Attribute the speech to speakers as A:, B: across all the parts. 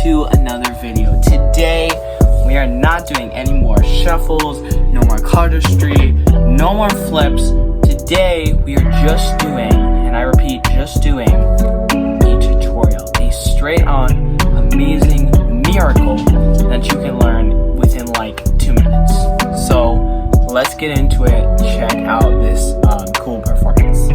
A: to another video. Today, we are not doing any more shuffles, no more cardistry, no more flips. Today, we are just doing, and I repeat, just doing a tutorial, a straight-on, amazing miracle that you can learn within like 2 minutes. So, let's get into it. Check out this cool performance.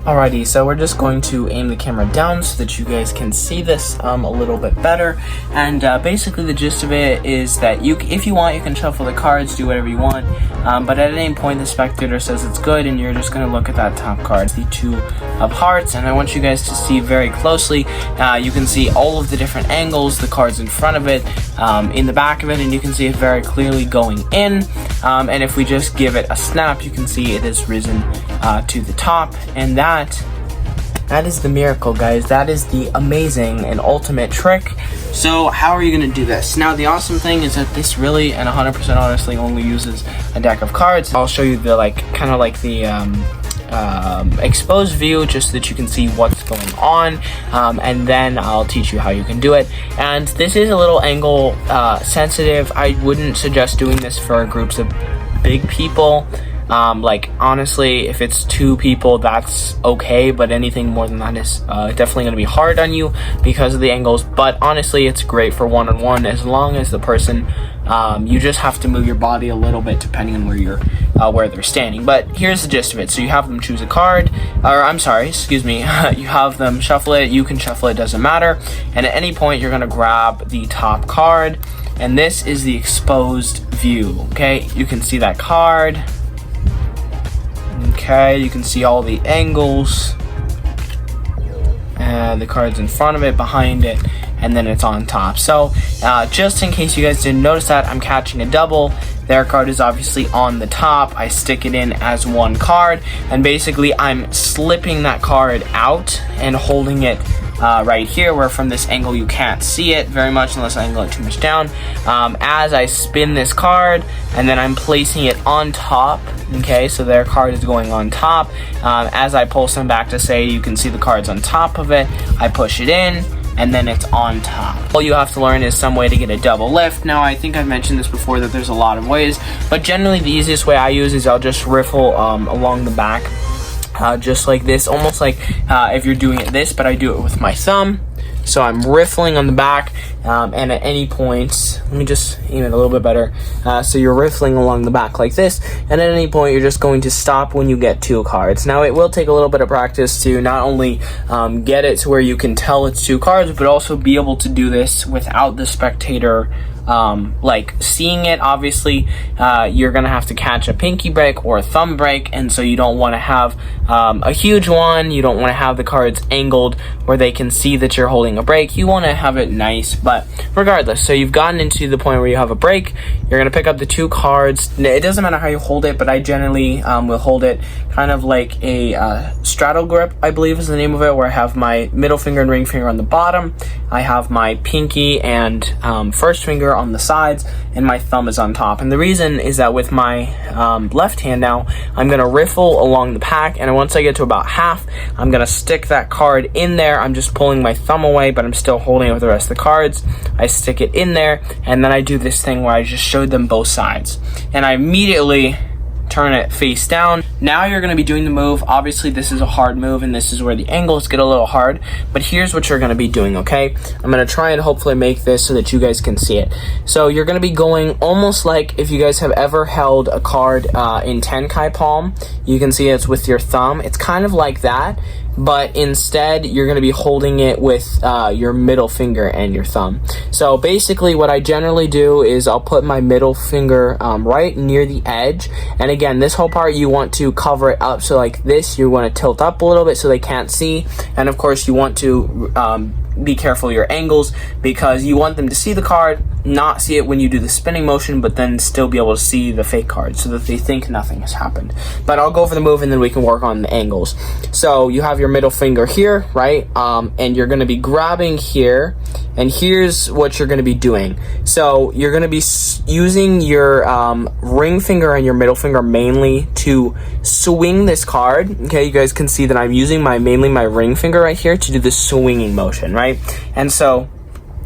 A: Alrighty, so we're just going to aim the camera down so that you guys can see this a little bit better. And basically the gist of it is that if you want, you can shuffle the cards, do whatever you want. But at any point the spectator says it's good and you're just going to look at that top card, the 2 of hearts. And I want you guys to see very closely. You can see all of the different angles, the cards in front of it, in the back of it, and you can see it very clearly going in. And if we just give it a snap, you can see it has risen to the top, and that is the miracle, guys. That is the amazing and ultimate trick. So how are you going to do this? Now, the awesome thing is that this really, and 100% honestly, only uses a deck of cards. I'll show you the kind of like the exposed view, just so that you can see what's going on, and then I'll teach you how you can do it. And this is a little angle sensitive. I wouldn't suggest doing this for groups of big people. Like, honestly, if it's 2 people, that's okay, but anything more than that is definitely going to be hard on you because of the angles. But honestly, it's great for one-on-one as long as the person, you just have to move your body a little bit depending on where they're standing. But here's the gist of it. So you have them choose a card, or I'm sorry, excuse me, you have them shuffle it. You can shuffle it, doesn't matter. And at any point, you're going to grab the top card, and this is the exposed view, okay? You can see that card. Okay, you can see all the angles, and the cards in front of it, behind it, and then it's on top. So just in case you guys didn't notice that, I'm catching a double. Their card is obviously on the top. I stick it in as 1 card, and basically I'm slipping that card out and holding it right here, where from this angle you can't see it very much unless I angle it too much down, as I spin this card, and then I'm placing it on top. Okay, so their card is going on top. As I pulse them back to say you can see the cards on top of it, I push it in, and then it's on top. All you have to learn is some way to get a double lift. Now, I think I've mentioned this before that there's a lot of ways, but generally the easiest way I use is I'll just riffle along the back, just like this, almost like if you're doing it this, but I do it with my thumb. So I'm riffling on the back, and at any point, let me just aim it a little bit better. So you're riffling along the back like this, and at any point you're just going to stop when you get 2 cards. Now, it will take a little bit of practice to not only get it to where you can tell it's 2 cards, but also be able to do this without the spectator like seeing it. Obviously, you're gonna have to catch a pinky break or a thumb break, and so you don't want to have a huge one. You don't want to have the cards angled where they can see that you're holding a break. You want to have it nice, but regardless, so you've gotten into the point where you have a break. You're gonna pick up the 2 cards. It doesn't matter how you hold it, but I generally will hold it kind of like a straddle grip, I believe is the name of it, where I have my middle finger and ring finger on the bottom. I have my pinky and first finger on the sides, and my thumb is on top. And the reason is that with my left hand now, I'm going to riffle along the pack, and once I get to about half, I'm going to stick that card in there. I'm just pulling my thumb away, but I'm still holding it with the rest of the cards. I stick it in there, and then I do this thing where I just showed them both sides, and I immediately turn it face down. Now you're going to be doing the move. Obviously, this is a hard move, and this is where the angles get a little hard, but here's what you're going to be doing, okay? I'm going to try and hopefully make this so that you guys can see it. So you're going to be going almost like if you guys have ever held a card in Tenkai Palm. You can see it's with your thumb. It's kind of like that, but instead you're going to be holding it with your middle finger and your thumb. So basically what I generally do is I'll put my middle finger right near the edge, and again, this whole part you want to cover it up, so like this, you want to tilt up a little bit so they can't see, and of course you want to be careful of your angles, because you want them to see the card, not see it when you do the spinning motion, but then still be able to see the fake card so that they think nothing has happened. But I'll go over the move and then we can work on the angles. So you have your middle finger here, right? And you're going to be grabbing here, and here's what you're going to be doing. So you're going to be using your ring finger and your middle finger mainly to swing this card. Okay, you guys can see that I'm using mainly my ring finger right here to do the swinging motion, right? And so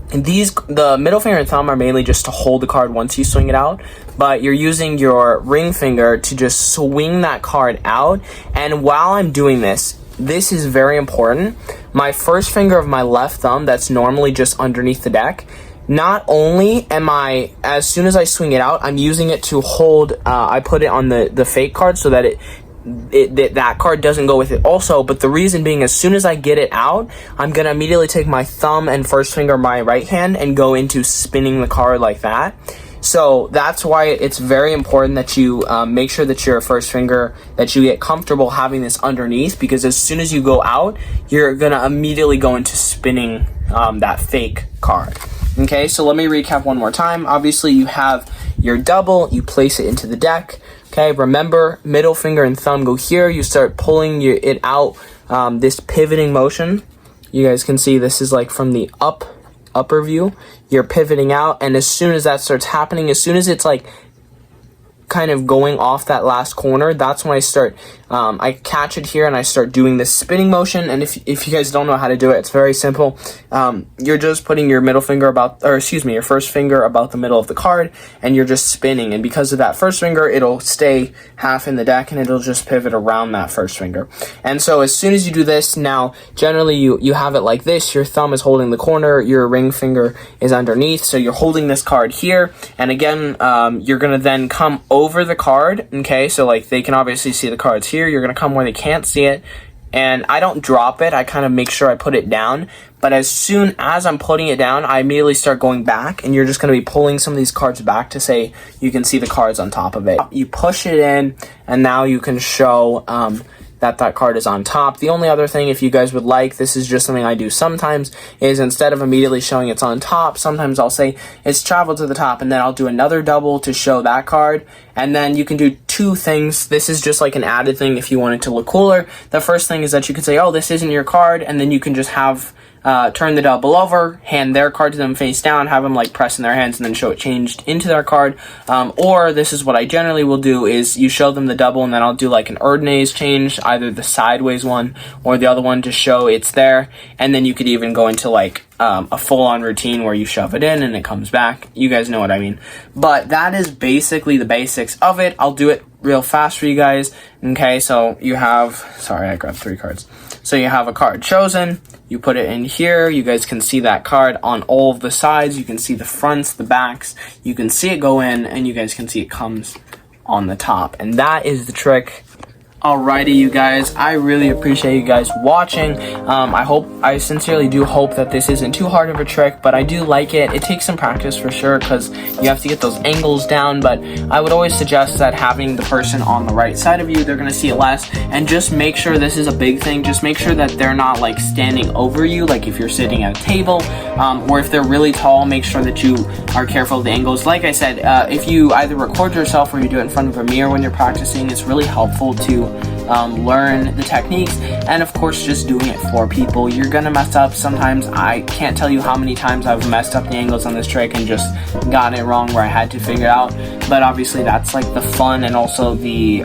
A: the middle finger and thumb are mainly just to hold the card once you swing it out, but you're using your ring finger to just swing that card out. And while I'm doing this is very important. My first finger of my left thumb, that's normally just underneath the deck, not only am I, as soon as I swing it out, I'm using it to hold, I put it on the fake card so that that card doesn't go with it also. But the reason being, as soon as I get it out, I'm gonna immediately take my thumb and first finger of my right hand and go into spinning the card like that. So that's why it's very important that you make sure that your first finger, that you get comfortable having this underneath, because as soon as you go out, you're gonna immediately go into spinning that fake card. Okay, so let me recap one more time. Obviously you have your double, you place it into the deck. Okay, remember, middle finger and thumb go here. You start pulling it out, this pivoting motion. You guys can see this is like from the upper view. You're pivoting out, and as soon as that starts happening, as soon as it's like kind of going off that last corner, that's when I start, I catch it here and I start doing this spinning motion. And if you guys don't know how to do it, it's very simple. You're just putting your middle finger your first finger about the middle of the card, and you're just spinning. And because of that first finger, it'll stay half in the deck and it'll just pivot around that first finger. And so as soon as you do this, now generally you have it like this. Your thumb is holding the corner, your ring finger is underneath. So you're holding this card here. And again, you're gonna then come over the card. Okay, so like they can obviously see the cards here. You're gonna come where they can't see it, and I don't drop it. I kind of make sure I put it down. But as soon as I'm putting it down, I immediately start going back, and you're just gonna be pulling some of these cards back to say you can see the cards on top of it. You push it in, and now you can show that card is on top. The only other thing, if you guys would like, this is just something I do sometimes, is instead of immediately showing it's on top, sometimes I'll say it's traveled to the top, and then I'll do another double to show that card. And then you can do two things. This is just like an added thing if you want it to look cooler. The first thing is that you can say, oh, this isn't your card, and then you can just have turn the double over, hand their card to them face down, have them like press in their hands, and then show it changed into their card. Or this is what I generally will do, is you show them the double, and then I'll do like an Erdnase change, either the sideways one or the other one, to show it's there. And then you could even go into like a full-on routine where you shove it in and it comes back. You guys know what I mean. But that is basically the basics of it. I'll do it real fast for you guys. Okay, so you have, sorry, I grabbed 3 cards. So you have a card chosen, you put it in here, you guys can see that card on all of the sides, you can see the fronts, the backs, you can see it go in, and you guys can see it comes on the top. And that is the trick. Alrighty, you guys, I really appreciate you guys watching. I sincerely do hope that this isn't too hard of a trick, but I do like it. It takes some practice for sure, because you have to get those angles down, but I would always suggest that having the person on the right side of you, they're gonna see it less. And just make sure, this is a big thing, just make sure that they're not like standing over you, like if you're sitting at a table, or if they're really tall, make sure that you are careful of the angles. Like I said, if you either record yourself or you do it in front of a mirror when you're practicing, it's really helpful to learn the techniques. And of course, just doing it for people, you're gonna mess up sometimes. I can't tell you how many times I've messed up the angles on this trick and just gotten it wrong where I had to figure it out. But obviously that's like the fun, and also the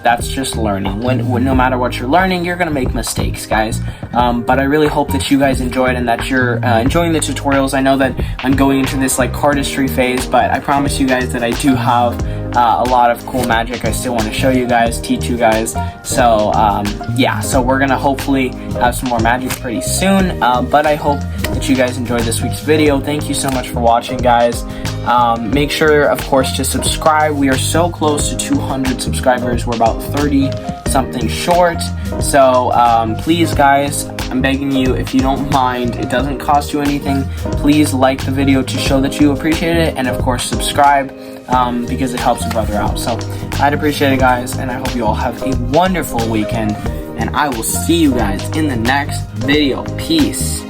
A: that's just learning. When no matter what you're learning, you're gonna make mistakes, guys. But I really hope that you guys enjoyed and that you're enjoying the tutorials. I know that I'm going into this like cardistry phase, but I promise you guys that I do have a lot of cool magic I still want to show you guys, teach you guys. So yeah, so we're gonna hopefully have some more magic pretty soon. But I hope that you guys enjoyed this week's video. Thank you so much for watching, guys. Make sure, of course, to subscribe. We are so close to 200 subscribers. We're about 30 something short. So please, guys, I'm begging you, if you don't mind, it doesn't cost you anything, please like the video to show that you appreciate it, and of course subscribe, because it helps a brother out. So I'd appreciate it, guys, and I hope you all have a wonderful weekend, and I will see you guys in the next video. Peace.